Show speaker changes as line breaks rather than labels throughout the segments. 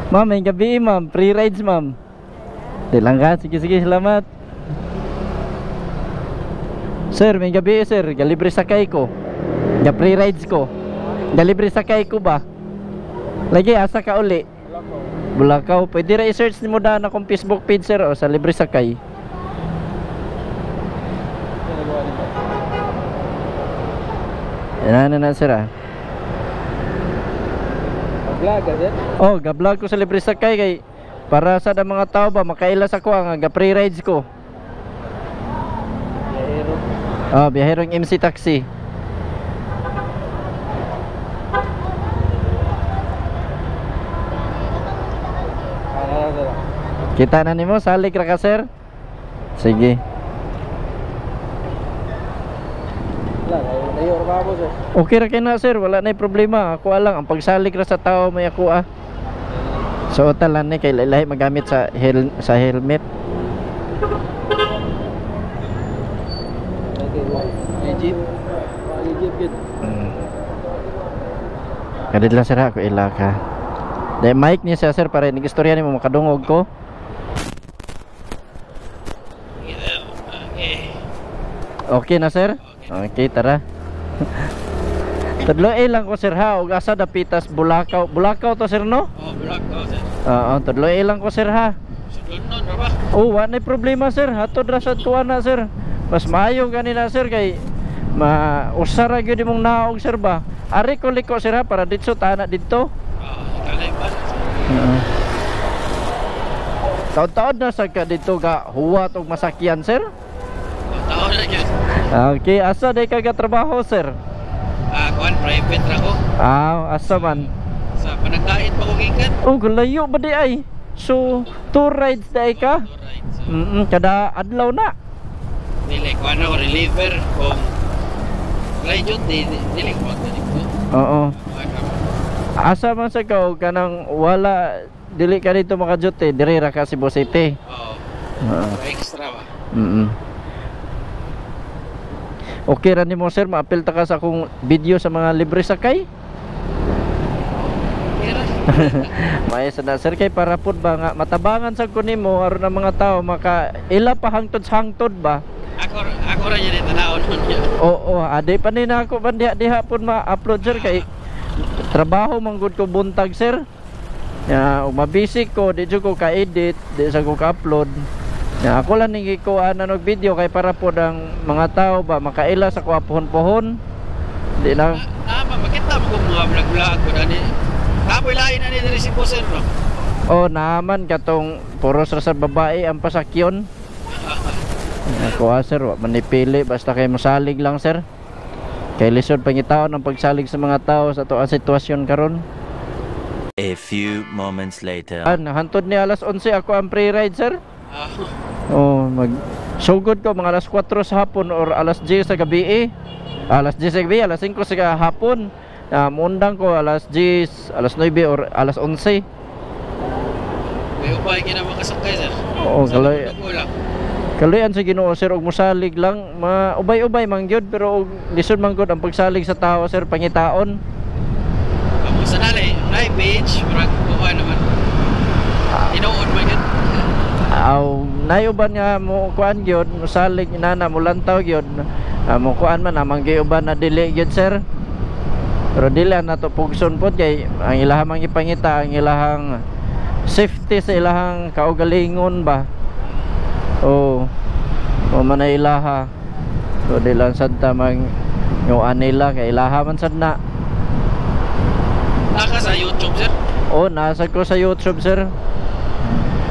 Ma'am, may gabi ma'am. Free rides ma'am. Di lang ka. Sige, sige. Salamat. Sir, may gabi sir. Galibre sakay ko. Free rides ko. Galibre sakay ko ba? Lagi, asa ka uli? Bulakaw. Pwede ra i-search ni mo daan akong Facebook page sir o sa libre sakay. Yan na sir ah.
Vlog sir?
Oh, ga-vlog ko sa libre sakay kay para sa mga tao ba makailas ako ang ga-free rides ko.
Biyahero.
Oh, biyaherong MC taxi. Kita na nimo salig ra ka sir? Sige. Okay ra kay na sir, wala na problema. Ako lang ang pagsalig ra sa tao may ako ah. So talan ni kay lahi magamit sa helmet.
Legit. Legit gid.
Kadid lang sir ako ila ka. Dai mic niya siya sir para nig-istorya nimo makadungog ko. Okay na sir? Okay, tara. Tudloy lang ko sir ha, ug asa dapitas Bulakaw. Bulakaw to sir no?
Oh, Bulakaw sir.
Oo, tudloy lang ko sir ha.
Sudlonon ra ba?
Oh, wa na problema sir. Hatod ra sad tuwa na sir. Mas maayo kanina sir kay usara gyud imong naog sir ba. Ari ko liko sir ha para ditso tana didto.
Kalay ba?
Taon-taon na sa ka dito ka huwat og masakyan sir.
Taon na gyud.
Okay, asa day ka trabaho sir?
Kuan private ra ko.
Asa man?
Sa panagkait pa ko gikan.
Oh, gulayo ba di ay? So, 2 rides day ka?
Alright.
Kada adlaw na.
Dili kuan ako reliever kung lay jud dili ko magdito.
Oo. Asa man sa ka kanang wala dili ka dito makajote, diri ra ka Cebu City.
Oo. Extra ba?
Okay ra nimo sir, maapil ta ka sa akong video sa mga libre sakay? May sana sir kay para pud ba nga matabangan sa ko nimo aron ang mga tao maka ila pa hangtod ba?
Ako ra yun tanaon niya.
Oo, ade pa ni na ako diha pud ma-upload sir kay trabaho man gud ko buntag sir. Ya, mabisi ko di jud ko ka-edit, di sa ko ka-upload. Ya, ako lang nigi ko og video kay para po ang mga tao ba makaila sa kuha pohon-pohon. Di na.
Makita mo kung mga vlog-vlog ko dani. Kapoy lain na ni diri si Boser no.
Oh, naman katong puros ra sa babae ang pasakyon. Ako sir, wa manipili basta kay mosalig lang sir. Kay lisod pangitaon ang pagsalig sa mga tao sa tuwa sitwasyon karon.
A few moments later.
Hantod ni alas 11 ako ang free ride sir. Oh, sugod ko mga alas 4 sa hapon or alas 10 sa gabi. Alas 10 sa gabi, alas 5 sa hapon. Mundang ko alas 10, alas 9 or alas 11.
May upay kina makasakay sir.
Oo, kaloyan sa Ginoo sir og mosalig lang, maubay-ubay man gyud pero lisod man gud ang pagsalig sa tao sir pangitaon.
Amo sanali, live page, murag kuha naman. Tinuod man gyud.
Nayuban nga mo kuan gyud mosalig inana mo lantaw gyud. Mo kuan man amang gyuban na dili gyud sir. Pero dili na to pugson pod kay ang ilahang ipangita ang ilahang safety sa ilahang kaugalingon ba. Oh man na ilaha. So dilan sad ta mang yuan nila kay ilaha man sad na.
Naka sa YouTube sir?
Oh, nasa ko sa YouTube sir.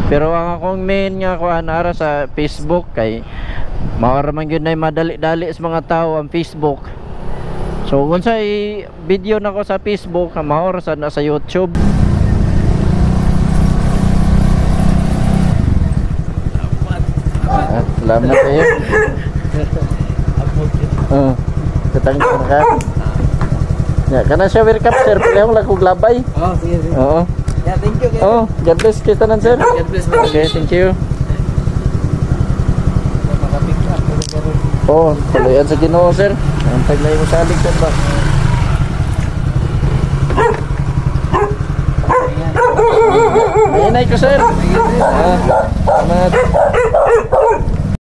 Pero ang akong main nga kuan ara sa Facebook kay maora man gyud nay madali-dali sa mga tao ang Facebook. So kung sa video na ko sa Facebook, maora sad na sa YouTube. Salamat kayo. Katang ka. Ya, kana shower cup sir, pala lang kog labay.
Sige.
Oo.
Yeah, thank you.
God bless kita nan sir.
God bless.
Okay, thank you.
Maka-pick up.
Tuloyan sa Ginoo sir. Ang taglay mo salig sir ba?
Ayan.
nanay ko sir. Salamat.